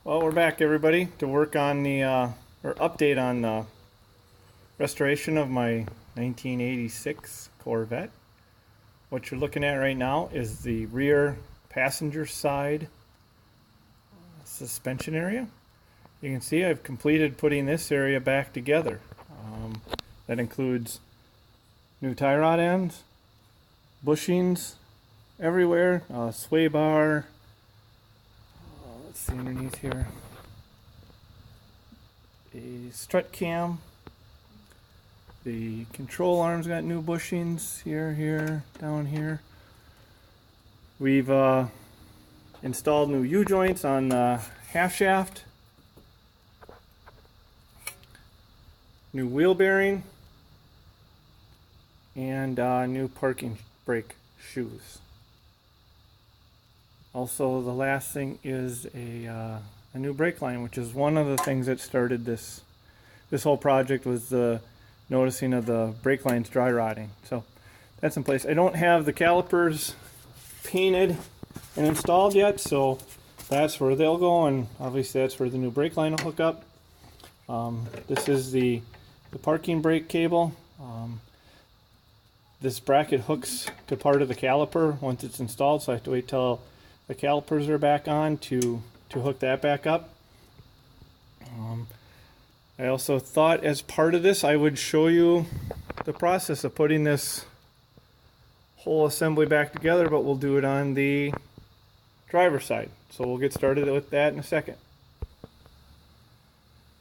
Well, we're back, everybody, to work on the or update on the restoration of my 1986 Corvette. What you're looking at right now is the rear passenger side suspension area. You can see I've completed putting this area back together. That includes new tie rod ends, bushings everywhere, sway bar. Let's see underneath here. A strut cam. The control arm's got new bushings here, down here. We've installed new U-joints on the half shaft. New wheel bearing. And new parking brake shoes. Also, the last thing is a new brake line, which is one of the things that started this whole project, was the noticing of the brake lines dry rotting. So that's in place. I don't have the calipers painted and installed yet, so that's where they'll go, and obviously that's where the new brake line will hook up. This is the parking brake cable. This bracket hooks to part of the caliper once it's installed, so I have to wait till the calipers are back on to hook that back up. I also thought as part of this I would show you the process of putting this whole assembly back together, but we'll do it on the driver's side. So we'll get started with that in a second.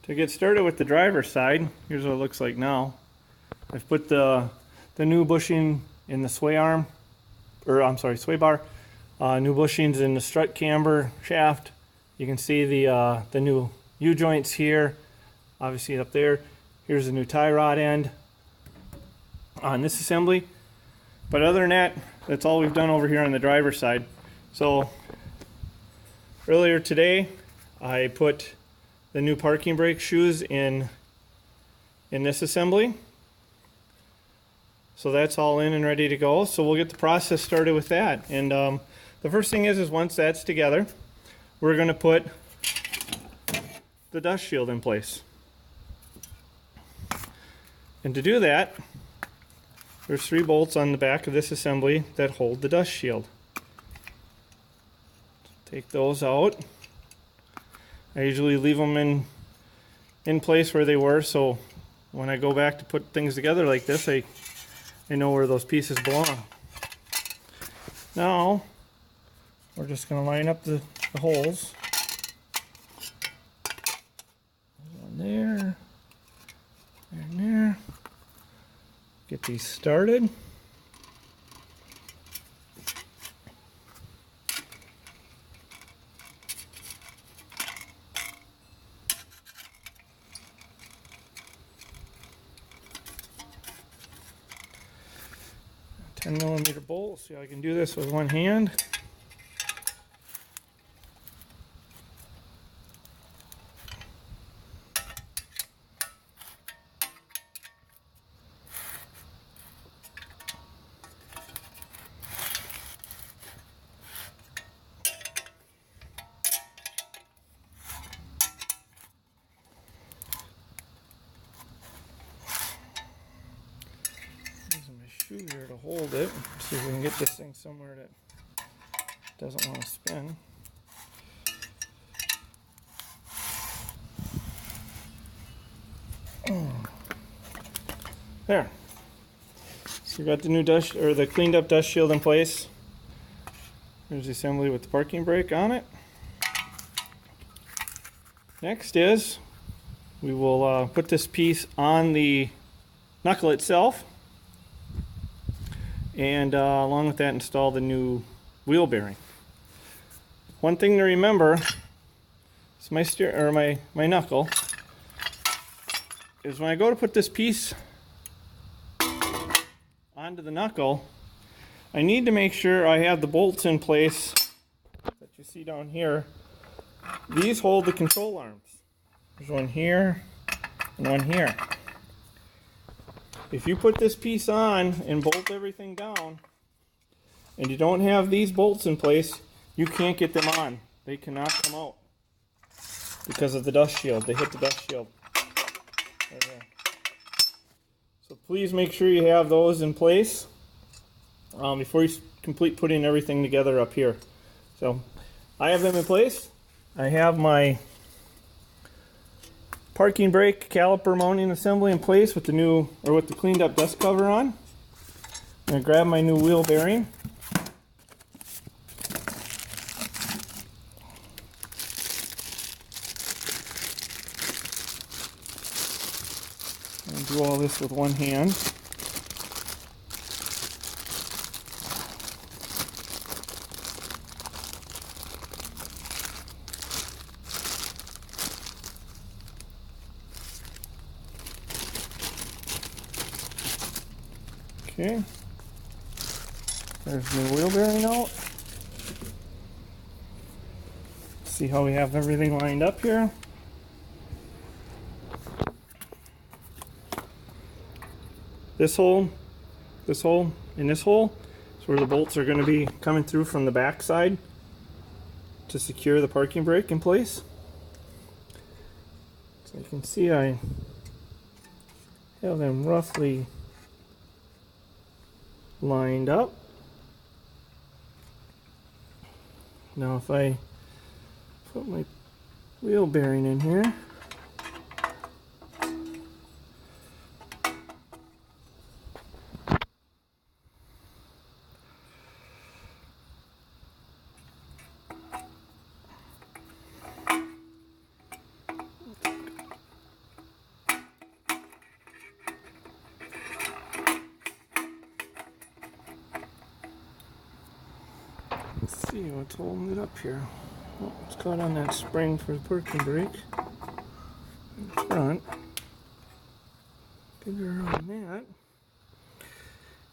To get started with the driver's side, here's what it looks like now. I've put the new bushing in the sway arm, or I'm sorry, sway bar. New bushings in the strut camber shaft. You can see the new U-joints here, obviously up there. Here's the new tie rod end on this assembly. But other than that, that's all we've done over here on the driver's side. So earlier today, I put the new parking brake shoes in this assembly. So that's all in and ready to go. So we'll get the process started with that. And the first thing is once that's together, we're going to put the dust shield in place. And to do that, there's 3 bolts on the back of this assembly that hold the dust shield. Take those out. I usually leave them in place where they were, so when I go back to put things together like this, I know where those pieces belong. Now, we're just going to line up the holes. One there, and there. Get these started. A 10mm bolt. See how I can do this with one hand. Here to hold it. See if we can get this thing somewhere that doesn't want to spin. There. So we got the new dust, or the cleaned up dust shield in place. There's the assembly with the parking brake on it. Next is we will put this piece on the knuckle itself. And along with that, install the new wheel bearing. One thing to remember is my knuckle is when I go to put this piece onto the knuckle, I need to make sure I have the bolts in place that you see down here. These hold the control arms. There's one here and one here. If you put this piece on and bolt everything down, and you don't have these bolts in place, you can't get them on. They cannot come out. because of the dust shield. They hit the dust shield. Right there. So please make sure you have those in place before you complete putting everything together up here. So I have them in place. I have my parking brake caliper mounting assembly in place with the new, or with the cleaned up dust cover on. I'm going to grab my new wheel bearing. And do all this with one hand. Okay, there's the wheel bearing out. See how we have everything lined up here. This hole, and this hole is where the bolts are going to be coming through from the back side to secure the parking brake in place. So you can see I have them roughly lined up. Now if I put my wheel bearing in here, let's see what's holding it up here. Oh, it's caught on that spring for the parking brake in the front. Bigger on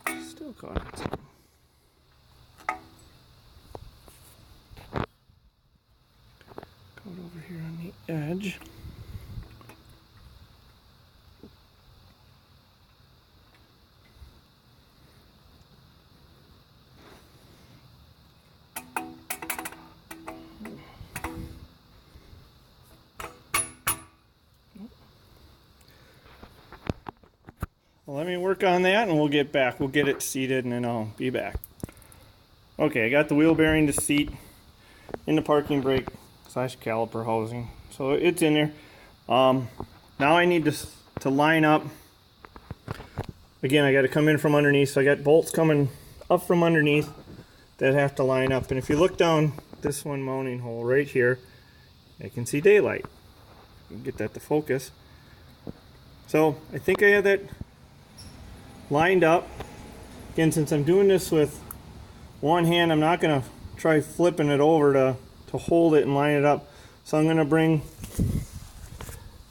that. Still caught on something. Caught over here on the edge. Well, let me work on that and we'll get back. We'll get it seated and then I'll be back. Okay, I got the wheel bearing to seat in the parking brake / caliper housing. So it's in there. Now I need to line up. Again, I got to come in from underneath. So I got bolts coming up from underneath that have to line up. And if you look down this one mounting hole right here, I can see daylight. You can get that to focus. So I think I have that lined up. Again, since I'm doing this with one hand, I'm not going to try flipping it over to hold it and line it up. So I'm going to bring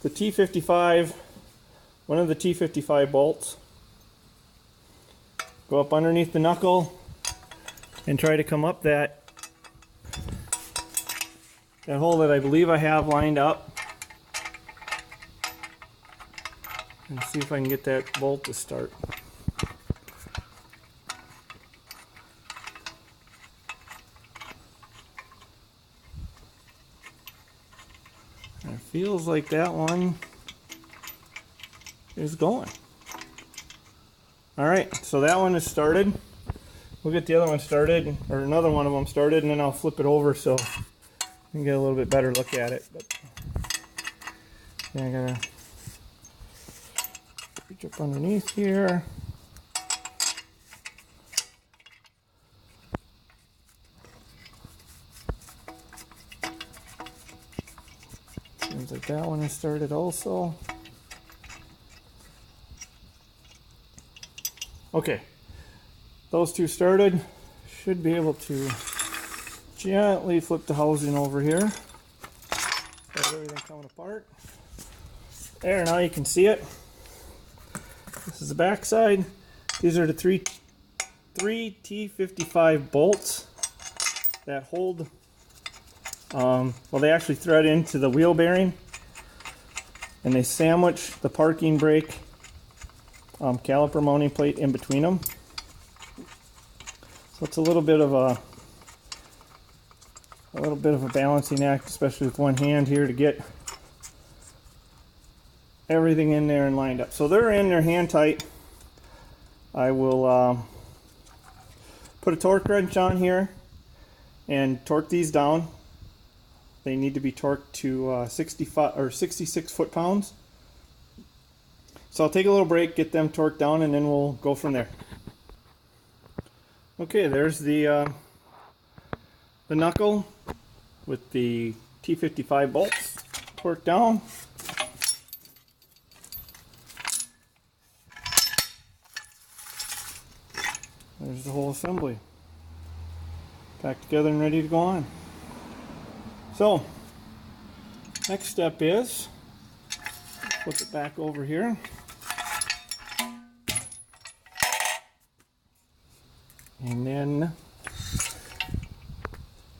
the T55, one of the T55 bolts, go up underneath the knuckle and try to come up that hole that I believe I have lined up, and see if I can get that bolt to start. And it feels like that one is going. Alright, so that one is started. We'll get the other one started, or another one of them started, and then I'll flip it over so you can get a little bit better look at it. But yeah, I gotta reach up underneath here. Seems like that one is started also. Okay, those two started. Should be able to gently flip the housing over here. Got everything coming apart. There, now you can see it. This is the back side. These are the three T55 bolts that hold, well, they actually thread into the wheel bearing and they sandwich the parking brake caliper mounting plate in between them. So it's a little bit of a little bit of a balancing act, especially with one hand here, to get everything in there and lined up. So they're in there hand tight. I will put a torque wrench on here and torque these down. They need to be torqued to 65 or 66 foot-pounds. So I'll take a little break, get them torqued down, and then we'll go from there. Okay, there's the knuckle with the T55 bolts torqued down. There's the whole assembly packed together and ready to go on. So next step is flip it back over here. And then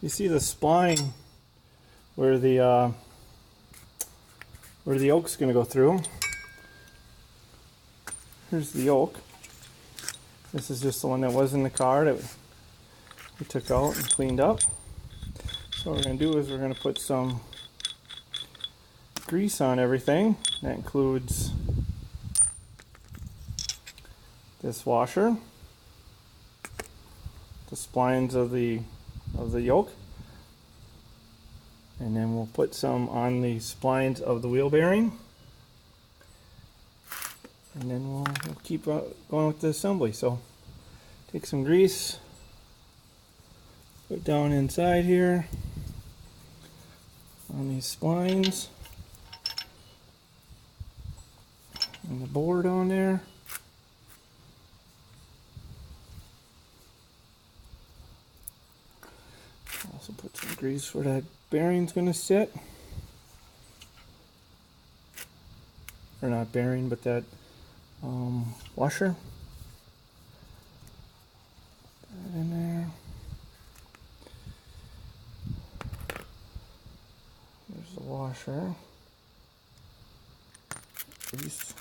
you see the spline where the yoke's going to go through. Here's the yoke. This is just the one that was in the car that we took out and cleaned up. So what we're going to do is we're going to put some grease on everything. That includes this washer, the splines of the yoke, and then we'll put some on the splines of the wheel bearing, and then we'll keep going with the assembly. So take some grease, put it down inside here on these splines and the board on there. Also put some grease where that bearing's going to sit. Or not bearing, but that washer. Put that in there. There's the washer. Grease.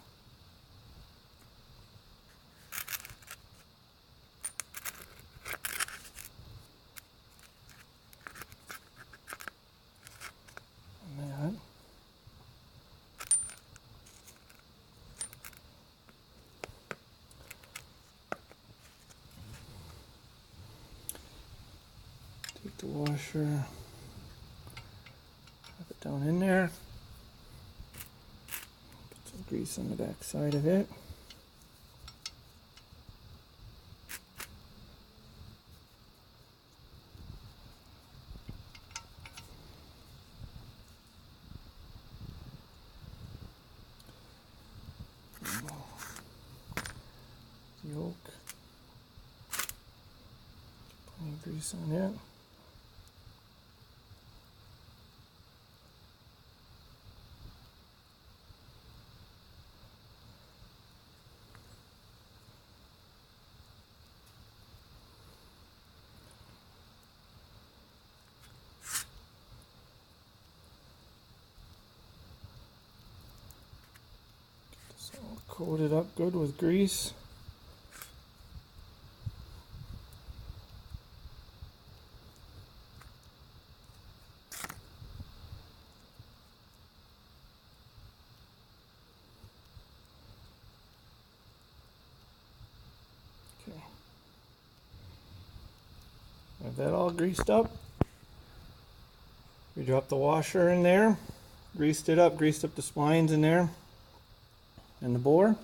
Take the washer, put it down in there, put some grease on the back side of it. Yoke, plenty of grease on it. Get this all coated up good with grease. Okay. Have that all greased up. We dropped the washer in there, greased it up, greased up the splines in there, and the bore.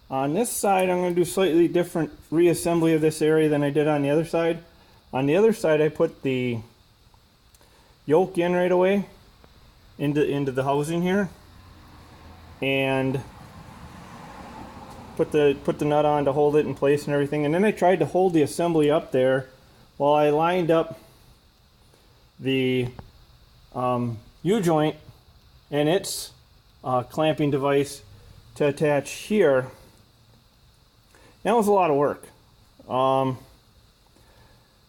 On this side, I'm going to do slightly different reassembly of this area than I did on the other side. On the other side, I put the yoke in right away into the housing here, and put the nut on to hold it in place and everything. And then I tried to hold the assembly up there while I lined up the U-joint and its clamping device to attach here. That was a lot of work.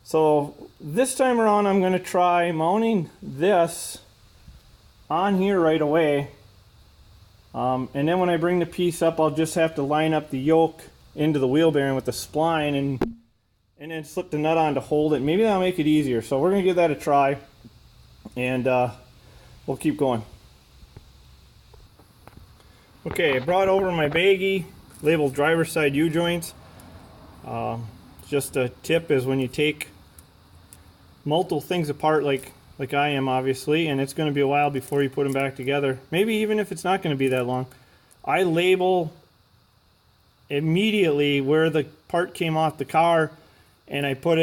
So this time around I'm going to try mounting this on here right away. And then when I bring the piece up, I'll just have to line up the yoke into the wheel bearing with the spline and then slip the nut on to hold it. Maybe that'll make it easier. So we're gonna give that a try, and we'll keep going. Okay, I brought over my baggie labeled driver's side U-joints. Just a tip is when you take multiple things apart like I am obviously, and it's going to be a while before you put them back together, maybe even if it's not going to be that long, I label immediately where the part came off the car, and I put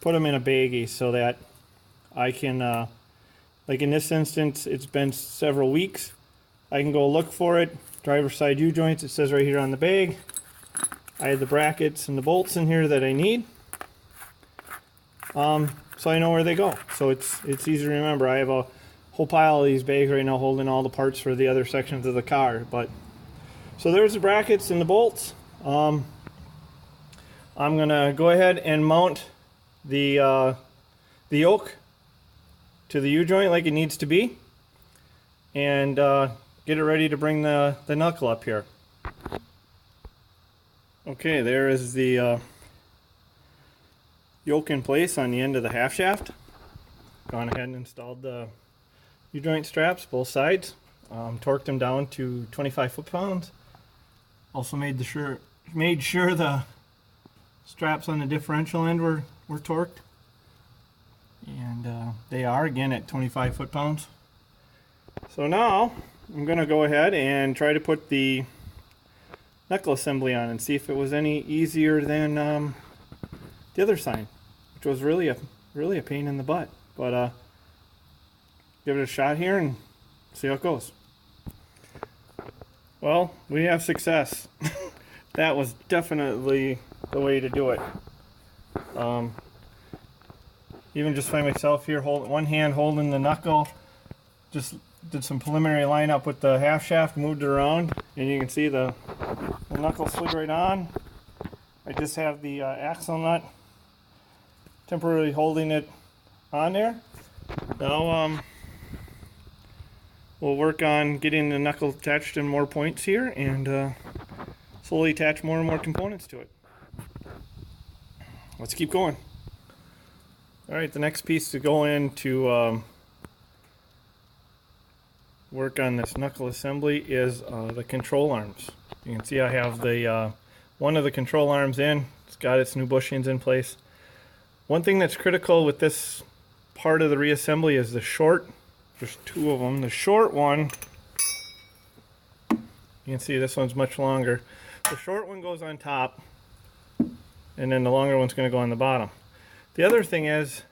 them in a baggie so that I can, like in this instance, it's been several weeks. I can go look for it. Driver's side U-joints, it says right here on the bag. I have the brackets and the bolts in here that I need. So I know where they go. So it's easy to remember. I have a whole pile of these bags right now holding all the parts for the other sections of the car. But so there's the brackets and the bolts. I'm gonna go ahead and mount the yoke to the U-joint like it needs to be, and get it ready to bring the knuckle up here. Okay, there is the yoke in place on the end of the half shaft. Gone ahead and installed the U-joint straps, both sides. Torqued them down to 25 foot-pounds. Also made sure the straps on the differential end were torqued. And they are, again, at 25 foot-pounds. So now I'm going to go ahead and try to put the knuckle assembly on and see if it was any easier than the other side, which was really a pain in the butt. But give it a shot here and see how it goes. Well, we have success. That was definitely the way to do it. Even just find myself here, one hand holding the knuckle. Just did some preliminary lineup with the half shaft, moved it around, and you can see the knuckle slid right on. I just have the axle nut temporarily holding it on there. Now we'll work on getting the knuckle attached in more points here, and slowly attach more and more components to it. Let's keep going. Alright, the next piece to go in to work on this knuckle assembly is the control arms. You can see I have the one of the control arms in. It's got its new bushings in place. One thing that's critical with this part of the reassembly is the short. There's two of them. The short one, you can see this one's much longer. The short one goes on top, and then the longer one's going to go on the bottom. The other thing is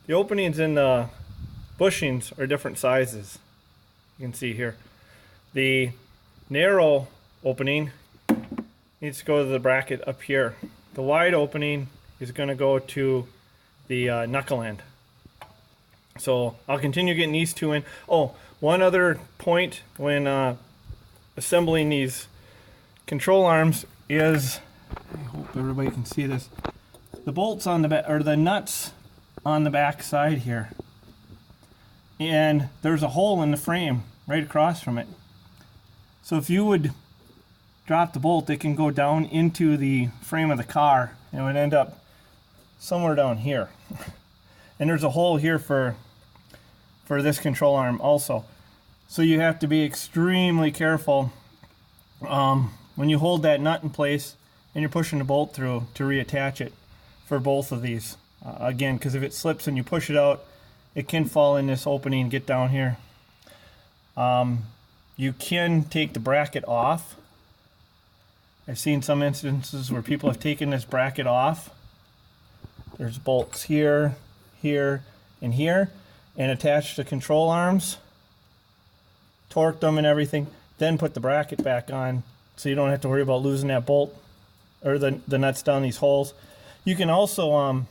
the openings in the bushings are different sizes. You can see here. The narrow opening needs to go to the bracket up here. The wide opening is going to go to the knuckle end. So I'll continue getting these two in. Oh, one other point when assembling these control arms is, I hope everybody can see this, the bolts on the back, or the nuts on the back side here. And there's a hole in the frame right across from it. So if you would drop the bolt, it can go down into the frame of the car and it would end up somewhere down here. And there's a hole here for this control arm also. So you have to be extremely careful when you hold that nut in place and you're pushing the bolt through to reattach it for both of these. Again, because if it slips and you push it out, it can fall in this opening and get down here. You can take the bracket off. I've seen some instances where people have taken this bracket off. There's bolts here, here, and here, and attached the control arms, torqued them and everything, then put the bracket back on so you don't have to worry about losing that bolt or the nuts down these holes. You can also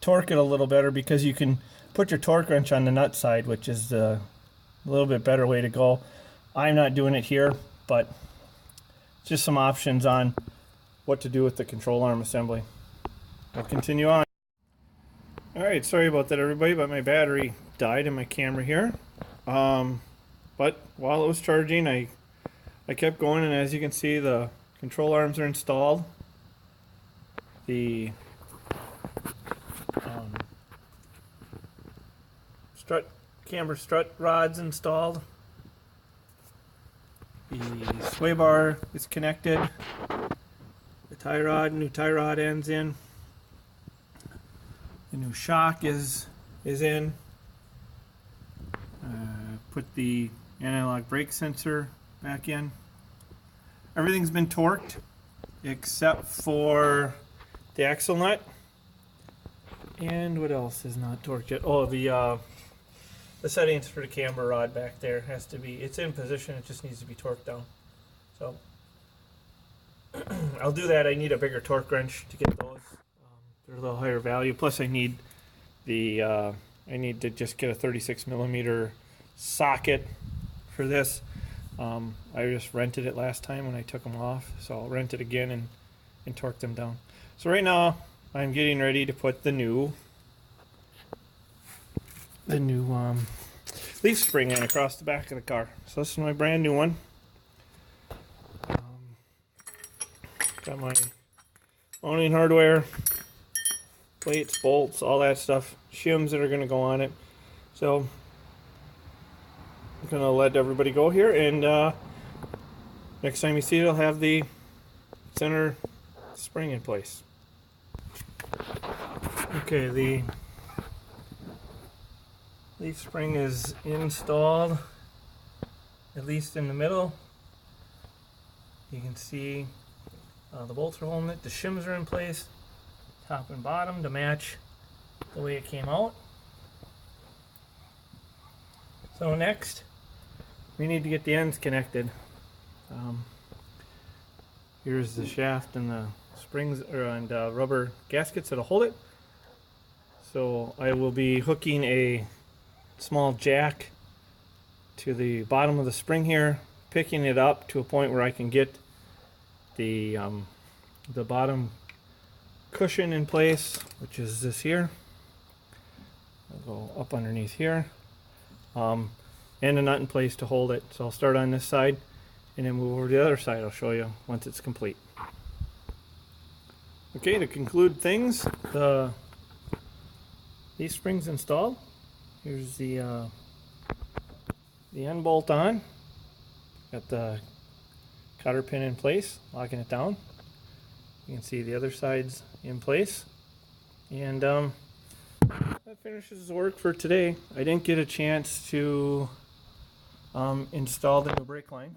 torque it a little better because you can put your torque wrench on the nut side, which is a little bit better way to go. I'm not doing it here, but just some options on what to do with the control arm assembly. We'll continue on. Alright, sorry about that everybody, but my battery died in my camera here. But while it was charging, I kept going, and as you can see, the control arms are installed. the camber strut rods installed. The sway bar is connected. The new tie rod ends in. The new shock is in. Put the analog brake sensor back in. Everything's been torqued except for the axle nut. And what else is not torqued yet? Oh, the settings for the camber rod back there has to be, it's in position, it just needs to be torqued down. So I'll do that. I need a bigger torque wrench to get those. They're a little higher value. Plus I need I need to just get a 36 millimeter socket for this. I just rented it last time when I took them off, so I'll rent it again and torque them down. So right now I'm getting ready to put the new leaf spring in across the back of the car. So this is my brand new one. Got my mounting hardware, plates, bolts, all that stuff, shims that are going to go on it. So I'm going to let everybody go here, and next time you see it, I'll have the center spring in place. Okay, the leaf spring is installed, at least in the middle. You can see the bolts are holding it. The shims are in place, top and bottom, to match the way it came out. So next, we need to get the ends connected. Here's the shaft and the springs and rubber gaskets that'll hold it. So I will be hooking a small jack to the bottom of the spring here, picking it up to a point where I can get the bottom cushion in place, which is this here. I'll go up underneath here, and a nut in place to hold it. So I'll start on this side and then move over to the other side. I'll show you once it's complete. Okay, to conclude things, these springs installed. Here's the end bolt on. Got the cotter pin in place, locking it down. You can see the other side's in place. And that finishes the work for today. I didn't get a chance to install the new brake line.